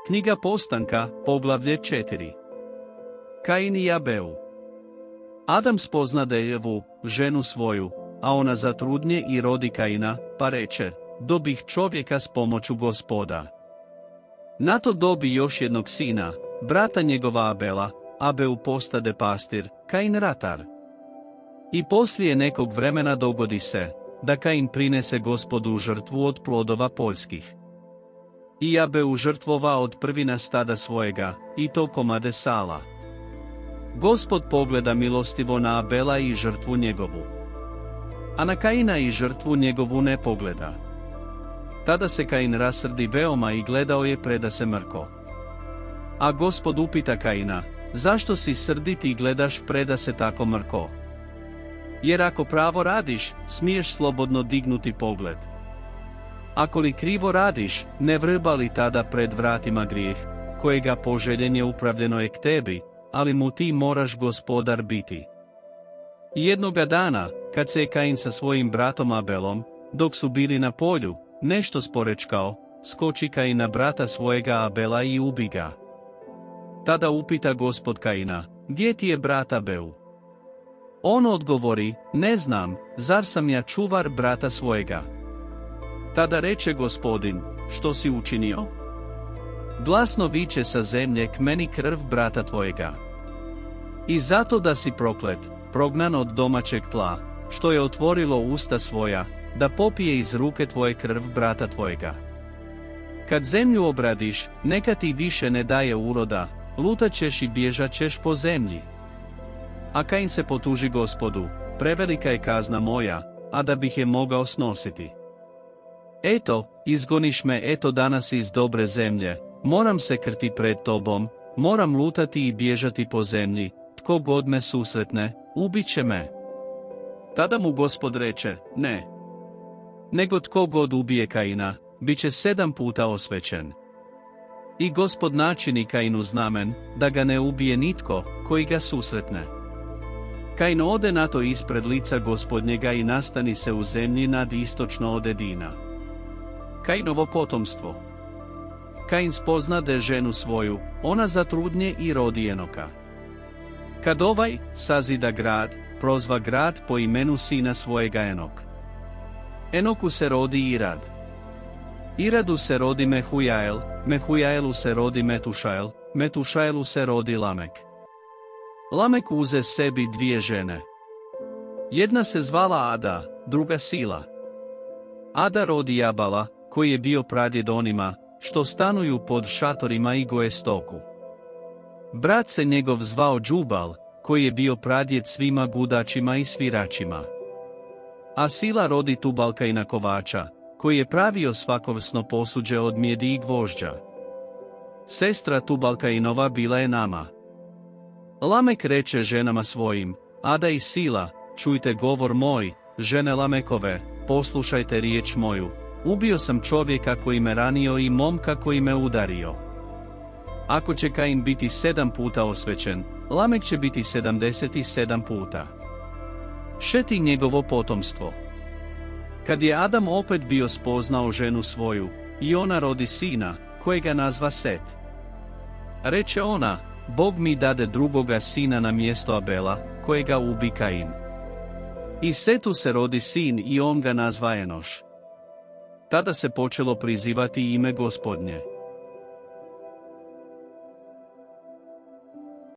Knjiga Postanka, poglavlje 4. Kain i Abel. Adam spoznade Evu, ženu svoju, a ona zatrudnje i rodi Kaina, pa reče, dobih čovjeka s pomoću Gospoda. Na to dobi još jednog sina, brata njegova Abela, Abel postade pastir, Kain ratar. I poslije nekog vremena dogodi se, da Kain prinese Gospodu žrtvu od plodova poljskih. I Abel žrtvova od prvina stada svojega, i to komade sala. Gospod pogleda milostivo na Abela i žrtvu njegovu, a na Kaina i žrtvu njegovu ne pogleda. Tada se Kain rasrdi veoma i gledao je preda se mrko. A Gospod upita Kaina, zašto si srdit i gledaš preda se tako mrko? Jer ako pravo radiš, smiješ slobodno dignuti pogled. Ako li krivo radiš, ne vrba li tada pred vratima grijeh, kojega poželjenje upravljeno je k tebi, ali mu ti moraš gospodar biti. I jednoga dana, kad se je Kain sa svojim bratom Abelom, dok su bili na polju, nešto sporečkao, skoči Kain na brata svojega Abela i ubi ga. Tada upita Gospod Kaina, gdje ti je brat Abel? On odgovori, ne znam, zar sam ja čuvar brata svojega? Tada reče Gospodin, što si učinio? Glasno viče sa zemlje k meni krv brata tvojega. I zato da si proklet, prognan od domaćeg tla, što je otvorilo usta svoja, da popije iz ruke tvoje krv brata tvojega. Kad zemlju obradiš, neka ti više ne daje uroda, lutat ćeš i bježat ćeš po zemlji. A Kain se potuži Gospodu, prevelika je kazna moja, a da bih je mogao snositi. Eto, izgoniš me eto danas iz dobre zemlje, moram se krti pred tobom, moram lutati i bježati po zemlji, tko god me susretne, ubit će me. Tada mu Gospod reče, ne. Nego tko god ubije Kaina, bit će 7 puta osvećen. I Gospod načini Kainu znamen, da ga ne ubije nitko, koji ga susretne. Kain ode na to ispred lica Gospodnjega i nastani se u zemlji nad istočno od Edina. Kainovo potomstvo. Kain spoznade ženu svoju, ona zatrudnje i rodi Enoka. Kad ovaj sazida grad, prozva grad po imenu sina svojega Enok. Enoku se rodi Irad. Iradu se rodi Mehujael, Mehujaelu se rodi Metušael, Metušaelu se rodi Lamek. Lamek uze sebi 2 žene. Jedna se zvala Ada, druga Sila. Ada rodi Jabala, koji je bio pradjed onima, što stanuju pod šatorima i goje stoku. Brat se njegov zvao Džubal, koji je bio pradjed svima gudačima i sviračima. A Sila rodi Tubalka i Nakovača, koji je pravio svakovrsno posuđe od mjedi i gvožđa. Sestra Tubalka i Nova bila je Nama. Lamek reče ženama svojim, Ada i Sila, čujte govor moj, žene Lamekove, poslušajte riječ moju, ubio sam čovjeka koji me ranio i momka koji me udario. Ako će Kain biti 7 puta osvećen, Lamek će biti 77 puta. Šeti njegovo potomstvo. Kad je Adam opet bio spoznao ženu svoju, i ona rodi sina, kojega nazva Set. Reče ona, Bog mi dade drugoga sina na mjesto Abela, kojega ubi Kain. I Setu se rodi sin i on ga nazva Enoš. Tada se počelo prizivati ime Gospodnje.